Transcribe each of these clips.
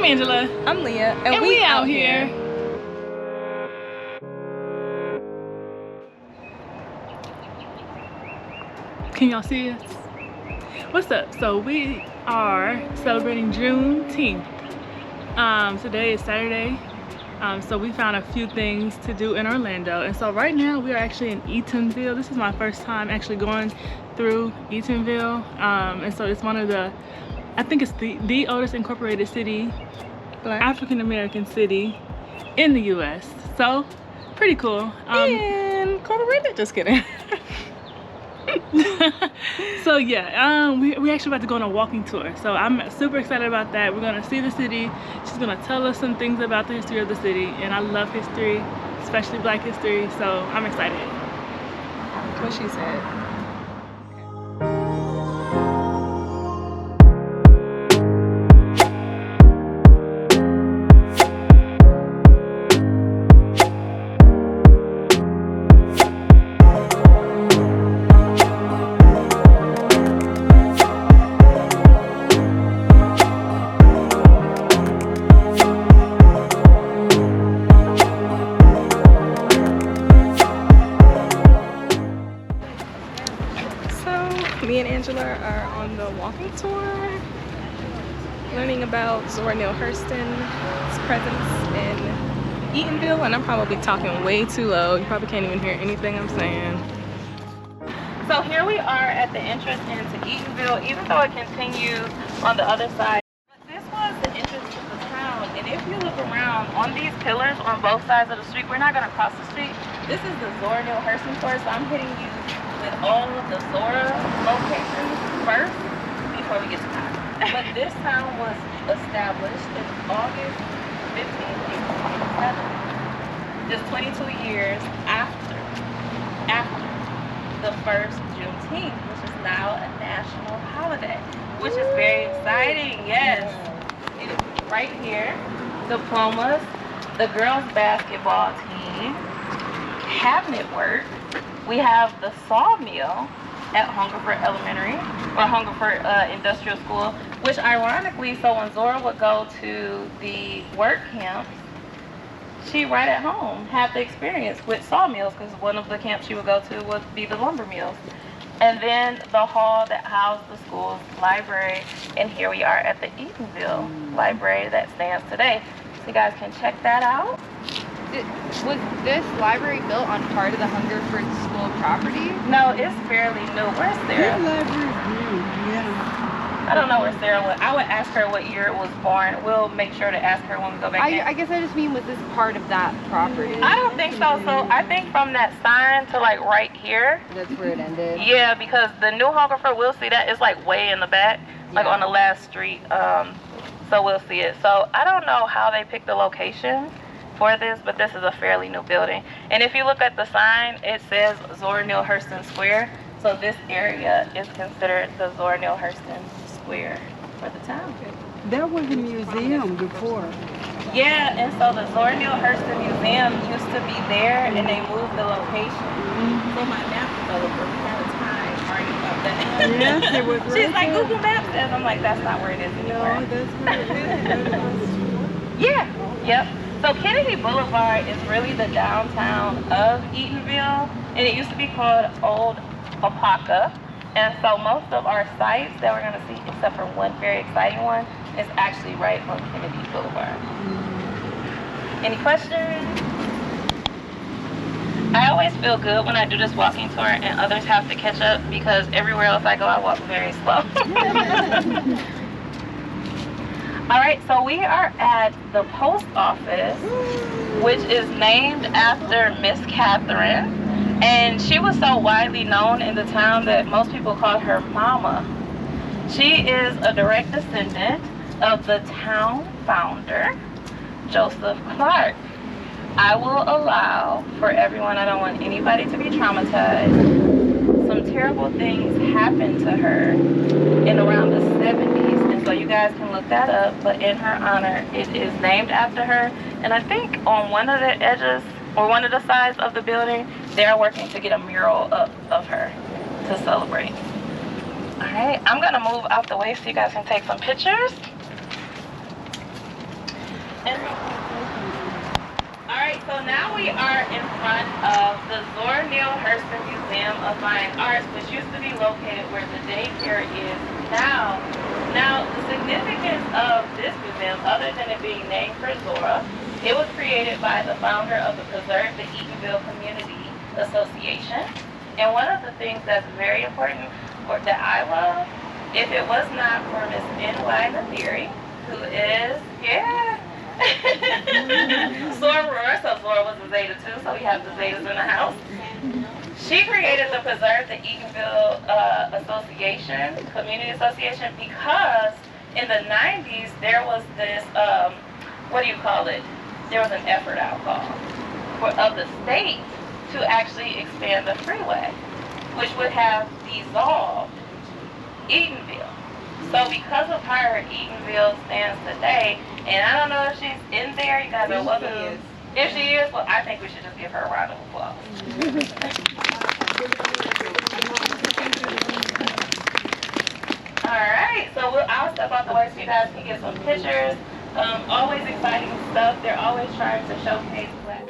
I'm Angela. I'm Leah. And we out here. Can y'all see us? What's up? So we are celebrating Juneteenth. Today is Saturday. So we found a few things to do in Orlando. And so right now we are actually in Eatonville. This is my first time actually going through Eatonville. And so it's one of the, I think it's the oldest incorporated city, Black African-American city in the US. So pretty cool. Incorporated, just kidding. So yeah, we actually about to go on a walking tour. So I'm super excited about that. We're gonna see the city. She's gonna tell us some things about the history of the city. And I love history, especially Black history. So I'm excited. What she said. Me and Angela are on the walking tour, learning about Zora Neale Hurston's presence in Eatonville, and I'm probably talking way too low. You probably can't even hear anything I'm saying. So here we are at the entrance into Eatonville, even though it continues on the other side. But this was the entrance to the town, and if you look around on these pillars on both sides of the street, we're not going to cross the street. This is the Zora Neale Hurston tour, so I'm hitting you with all of the Zora locations first before we get started. But this town was established in August 15th, 1887, just 22 years after the first Juneteenth, which is now a national holiday, which is very exciting. Yes, it is right here. Diplomas, the girls basketball team, cabinet work. We have the sawmill at Hungerford Elementary, or Hungerford Industrial School, which ironically, so when Zora would go to the work camps, she right at home had the experience with sawmills, because one of the camps she would go to would be the lumber mills. And then the hall that housed the school's library, and here we are at the Eatonville library that stands today. So you guys can check that out. Was this library built on part of the Hungerford School property? No, it's fairly new. Where's Sarah? This library is new, yeah. I don't know where Sarah was. I would ask her what year it was born. We'll make sure to ask her when we go back in. I guess I just mean, was this part of that property? I don't think so. So I think from that sign to like right here. That's where it ended? Yeah, because the new Hungerford, we'll see that. It's like way in the back, like on the last street. So we'll see it. So I don't know how they picked the location for this, but this is a fairly new building. And if you look at the sign, it says Zora Neale Hurston Square. So this area is considered the Zora Neale Hurston Square for the town. That was a museum before. Yeah, and so the Zora Neale Hurston Museum used to be there, and they moved the location. So my map developer, we had a time arguing about that. Yes, it was right. She's like, Google Maps says. I'm like, that's not where it is anymore. No, that's where it is. Yeah, yep. So Kennedy Boulevard is really the downtown of Eatonville, and it used to be called Old Apaka. And so most of our sites that we're going to see, except for one very exciting one, is actually right on Kennedy Boulevard. Any questions? I always feel good when I do this walking tour and others have to catch up, because everywhere else I go, I walk very slow. All right, so we are at the post office, which is named after Miss Catherine. And she was so widely known in the town that most people called her Mama. She is a direct descendant of the town founder, Joseph Clark. I will allow for everyone, I don't want anybody to be traumatized. Some terrible things happened to her in around the 70s. And so you guys can look that up, but in her honor, it is named after her. And I think on one of the edges, or one of the sides of the building, they're working to get a mural up of her to celebrate. All right, I'm gonna move out the way so you guys can take some pictures. And all right, so now we are in front of the Zora Neale Hurston Museum of Fine Arts, which used to be located where the daycare is now. Now, the significance of this museum, other than it being named for Zora, it was created by the founder of the Preserve the Eatonville Community Association. And one of the things that's very important that I love, if it was not for Miss N.Y. Nathiri, who is, Zora, so Zora was a Zeta too, so we have the Zetas in the house. She created the Preserve the Eatonville Association, Community Association, because in the 90s there was this, what do you call it? There was an effort I'll call of the state to actually expand the freeway, which would have dissolved Eatonville. So because of her, Eatonville stands today, and I don't know if she's in there. You guys are welcome. If she is, well, I think we should just give her a round of applause. All right, so I'll step out the way so you guys can get some pictures. Always exciting stuff. They're always trying to showcase Black.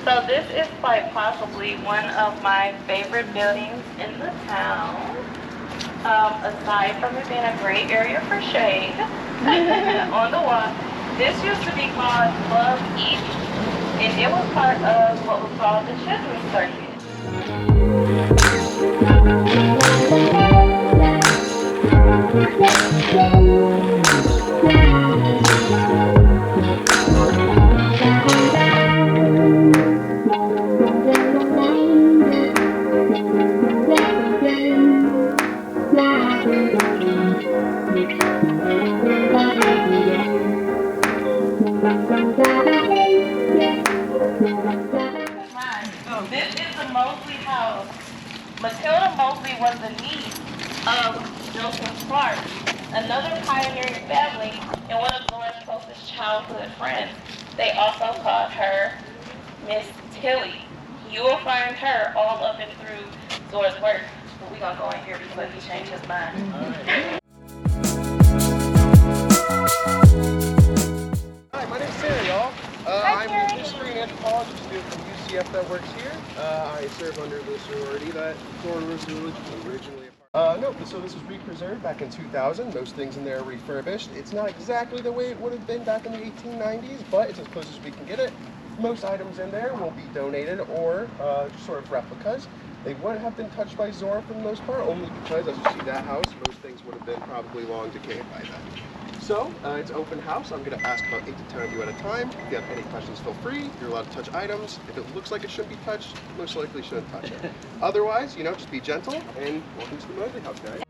So this is quite possibly one of my favorite buildings in the town. Aside from it being a great area for shade on the wall, this used to be called Club Eaton, and it was part of what was called the Children's This is the Mosley house. Matilda Mosley was the niece of Joseph Clark, another pioneering family and one of Zora's closest childhood friends. They also called her Miss Tilly. You will find her all up and through Zora's work. But we're going to go in here before he changed his mind. Hi, my name's Sarah, y'all. I'm a history and anthropology student from UCF that works here. I serve under the sorority that Zora was originally a part of. No, so this was re-preserved back in 2000. Most things in there are refurbished. It's not exactly the way it would have been back in the 1890s, but it's as close as we can get it. Most items in there will be donated or sort of replicas. They wouldn't have been touched by Zora for the most part, only because, as you see that house, most things would have been probably long decayed by then. So, it's open house. I'm going to ask about 8 to 10 of you at a time. If you have any questions, feel free. You're allowed to touch items. If it looks like it shouldn't be touched, most likely shouldn't touch it. Otherwise, just be gentle, and welcome to the Mosley House, guys.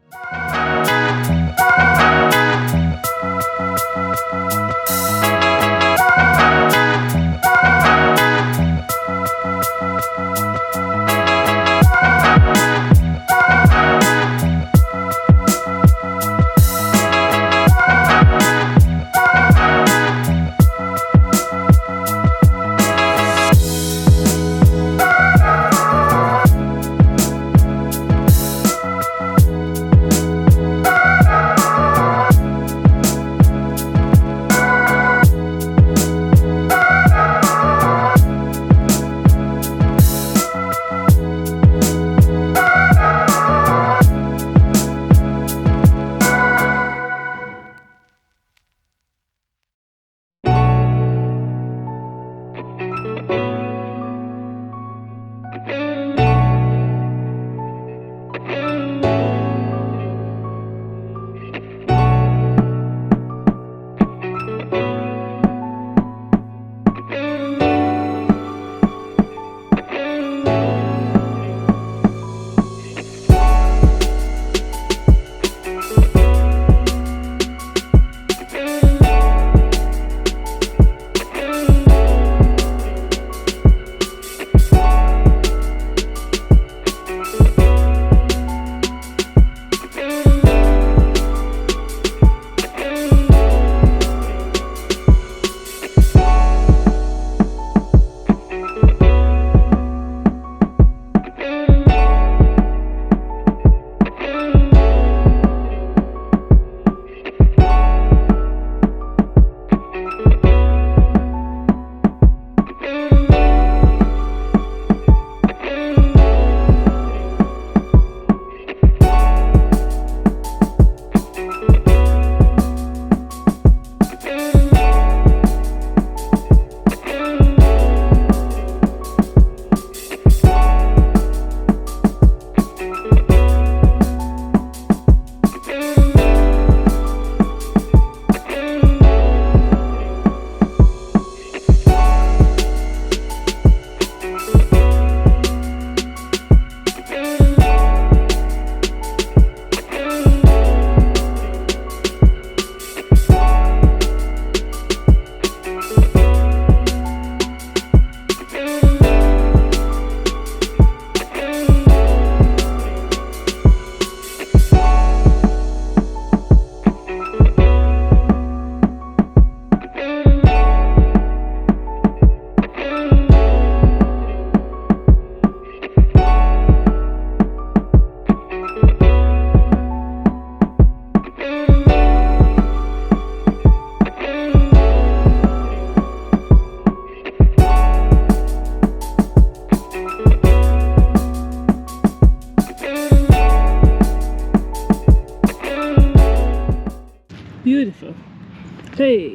Hey.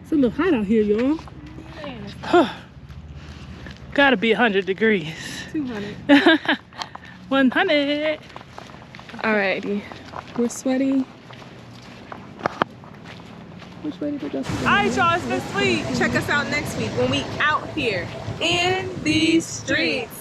It's a little hot out here, y'all. Gotta be 100 degrees. 200. 100. Alrighty. We're sweaty. We're sweaty, but just Alright, y'all, it's been sweet. check us out next week when we out here in these streets.